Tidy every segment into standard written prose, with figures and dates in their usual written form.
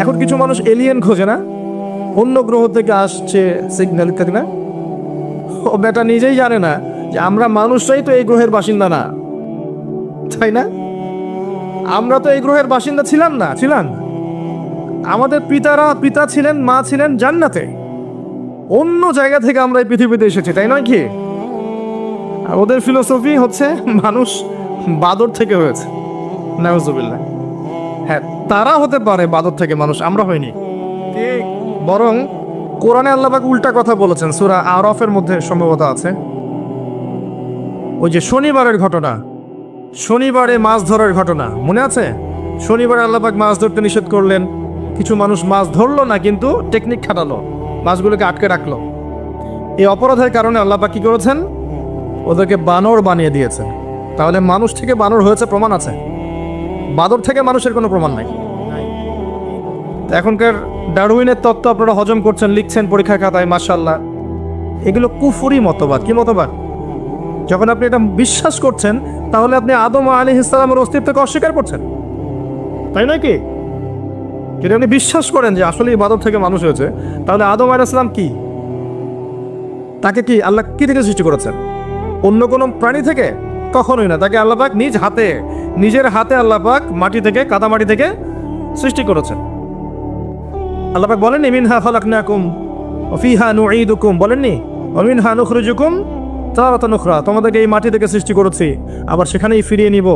এখন কিছু মানুষ এলিয়েন খোঁজে না, অন্য গ্রহ থেকে আসছে সিগন্যাল ইত্যাদি না। ও বেটা নিজেই জানে না যে আমরা মানুষরাই তো এই গ্রহের বাসিন্দা না, তাই না? আমরা তো এই গ্রহের বাসিন্দা ছিলাম না, ছিলাম। আমাদের পিতা ছিলেন, মা ছিলেন জান্নাতে, অন্য জায়গা থেকে আমরা এই পৃথিবীতে এসেছি, তাই নয় কি? আর ওদের ফিলোসফি হচ্ছে মানুষ বাদর থেকে হয়েছে, নাউজুবিল্লাহ। হ্যাঁ, তারা হতে পারে বাদর থেকে মানুষ, আমরা হইনি। ঠিক, বরং কোরআনে আল্লাহ পাক উল্টা কথা বলেছেন, সূরা আরাফের মধ্যে সম্ভবত আছে। ওই যে শনিবারের ঘটনা, শনিবারে মাছ ধরার ঘটনা মনে আছে? শনিবারে আল্লাহ পাক মাছ ধরতে নিষেধ করলেন, কিছু মানুষ মাছ ধরলো না, কিন্তু টেকনিক খাটালো, মাছগুলোকে আটকে রাখলো। এই অপরাধের কারণে আল্লাহ পাক কি করেছেন? ওদেরকে বানর বানিয়ে দিয়েছেন। তাহলে মানুষ থেকে বানর হয়েছে প্রমাণ আছে, বাদর থেকে মানুষের কোনো প্রমাণ নাই। এখনকার ডারউইনের তত্ত্ব আপনারা হজম করছেন, লিখছেন পরীক্ষা খাতায়, মাশাআল্লাহ। এগুলো কুফরি মতবাদ। কি মতবাদ? যখন আপনি এটা বিশ্বাস করছেন, তাহলে আপনি আদম আলাইহিস সালামের অস্তিত্বকে অস্বীকার করছেন, তাই নয় কি? যদি আপনি বিশ্বাস করেন যে আসলে বাদর থেকে মানুষ হয়েছে, তাহলে আদম আলাইহিস সালাম কি? তাকে কি আল্লাহ কি থেকে সৃষ্টি করেছেন? অন্য কোনো প্রাণী থেকে? কখনোই না। তাকে আল্লাহ পাক নিজ হাতে, নিজের হাতে আল্লাহ পাক মাটি থেকে, কাদা মাটি থেকে সৃষ্টি করেছেন। আল্লাহ পাক বলেননি মিনহা খালাকনাকুম ওয়া ফিহা নুঈদুকুম, বলেননি ওয়া মিনহা নুখরিজুকুম তারাতান উখরা, তোমাদেরকে এই মাটি থেকে সৃষ্টি করেছি, আবার সেখানেই ফিরিয়ে নিব,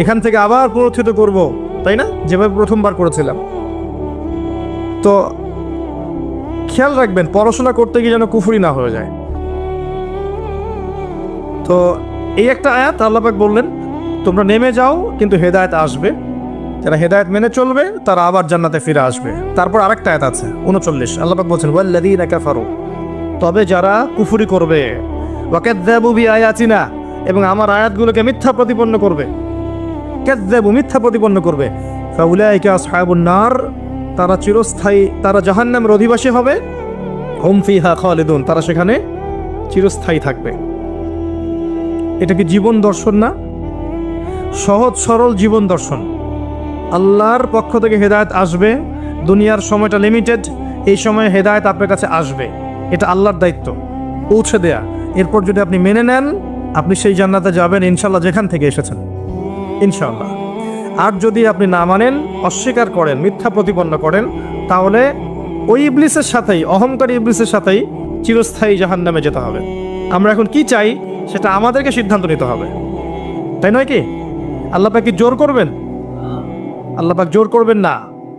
এখান থেকে আবার পুনরুত্থিত করব, তাই না? যেভাবে প্রথমবার করেছিলাম। তো খেয়াল রাখবেন, পড়াশোনা করতে গিয়ে যেন কুফরি না হয়ে যায়। তো এই একটা আয়াত আল্লাহ পাক বললেন তোমরা নেমে যাও, কিন্তু হেদায়েত আসবে, যারা হেদায়েত মেনে চলবে তারা আবার জান্নাতে ফিরে আসবে। তারপর আরেকটা আয়াত আছে 39, আল্লাহ পাক বলছেন ওয়াল্লাযীনা কাফারু, তবে যারা কুফরি করবে, ওয়াকাযযাবু বিআয়াতিনা, এবং আমার আয়াতগুলোকে মিথ্যা প্রতিপন্ন করবে, কাযযাবু মিথ্যা প্রতিপন্ন করবে, ফাউলাইকা আসহাবুন নার, তারা চিরস্থায়ী, তারা জাহান্নামের অধিবাসী হবে, হুম ফিহা খালিদুন, তারা সেখানে চিরস্থায়ী থাকবে। এটা কি জীবন দর্শন না? সহজ সরল জীবন দর্শন। আল্লাহর পক্ষ থেকে হেদায়েত আসবে, দুনিয়ার সময়টা লিমিটেড, এই সময়ে হেদায়েত আপনার কাছে আসবে, এটা আল্লাহর দায়িত্ব পৌঁছে দেয়া। এরপর যদি আপনি মেনে নেন, আপনি সেই জান্নাতে যাবেন ইনশাল্লাহ, যেখান থেকে এসেছেন ইনশাল্লাহ। আর যদি আপনি না মানেন, অস্বীকার করেন, মিথ্যা প্রতিপন্ন করেন, তাহলে ওই ইবলিসের সাথেই, অহংকারী ইবলিসের সাথেই চিরস্থায়ী জাহান্নামে যেতে হবে। আমরা এখন কি চাই সেটা আমাদেরকে সিদ্ধান্ত নিতে হবে, তাই নয় কি? আল্লাহ পাক কি জোর করবেন? আল্লাহ পাক জোর করবেন না।